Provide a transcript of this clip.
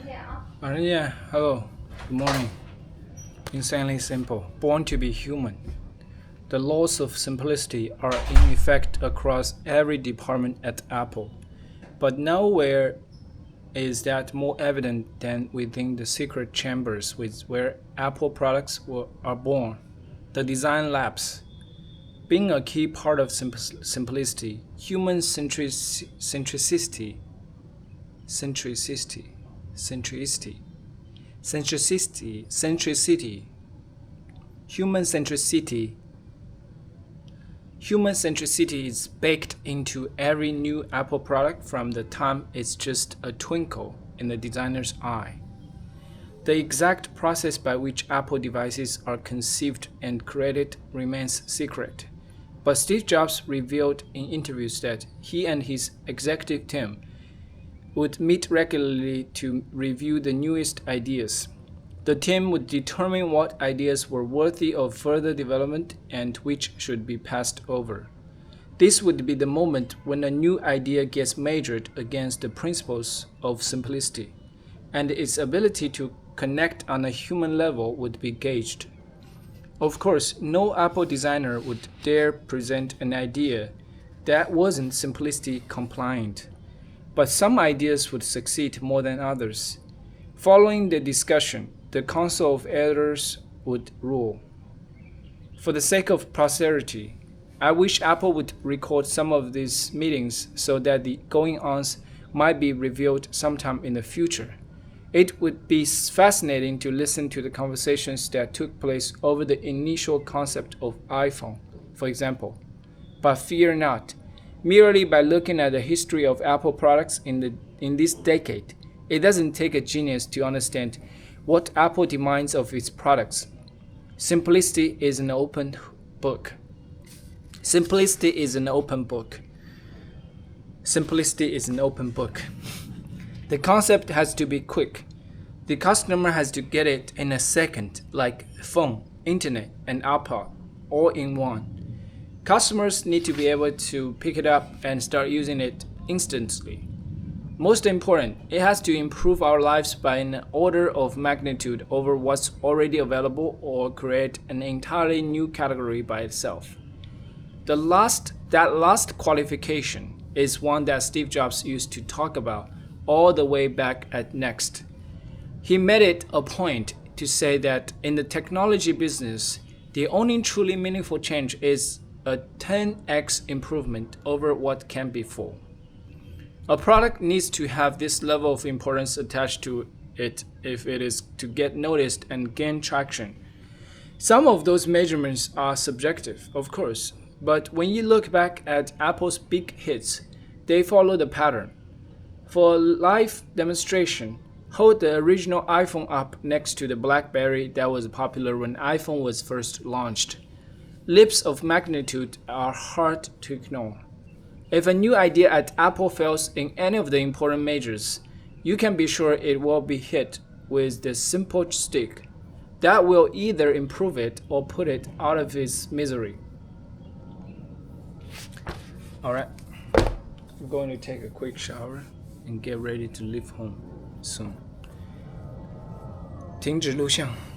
Yeah, hello, good morning. Insanely simple, born to be human. The laws of simplicity are in effect across every department at Apple, but nowhere is that more evident than within the secret chambers where Apple products are born, the design labs. Being a key part of simplicity, human centricity, human centricity. Human centricity is baked into every new Apple product from the time it's just a twinkle in the designer's eye. The exact process by which Apple devices are conceived and created remains secret, but Steve Jobs revealed in interviews that he and his executive team would meet regularly to review the newest ideas. The team would determine what ideas were worthy of further development and which should be passed over. This would be the moment when a new idea gets measured against the principles of simplicity, and its ability to connect on a human level would be gauged. Of course, no Apple designer would dare present an idea that wasn't simplicity compliant, but some ideas would succeed more than others. Following the discussion, the Council of Elders would rule. For the sake of posterity, I wish Apple would record some of these meetings so that the going-ons might be revealed sometime in the future. It would be fascinating to listen to the conversations that took place over the initial concept of iPhone, for example. But fear not, merely by looking at the history of Apple products in this decade, it doesn't take a genius to understand what Apple demands of its products. Simplicity is an open book. Simplicity is an open book. Simplicity is an open book. The concept has to be quick. The customer has to get it in a second, like phone, internet, and iPod, all in one. Customers need to be able to pick it up and start using it instantly. Most important, it has to improve our lives by an order of magnitude over what's already available or create an entirely new category by itself. That last qualification is one that Steve Jobs used to talk about all the way back at Next. He made it a point to say that in the technology business, the only truly meaningful change is a 10x improvement over what came before. A product needs to have this level of importance attached to it if it is to get noticed and gain traction. Some of those measurements are subjective, of course, but when you look back at Apple's big hits, they follow the pattern. For a live demonstration, hold the original iPhone up next to the BlackBerry that was popular when iPhone was first launched. Leaps of magnitude are hard to ignore. If a new idea at Apple fails in any of the important measures, you can be sure it will be hit with the simple stick that will either improve it or put it out of its misery. Alright, I'm going to take a quick shower and get ready to leave home soon. 停止录像。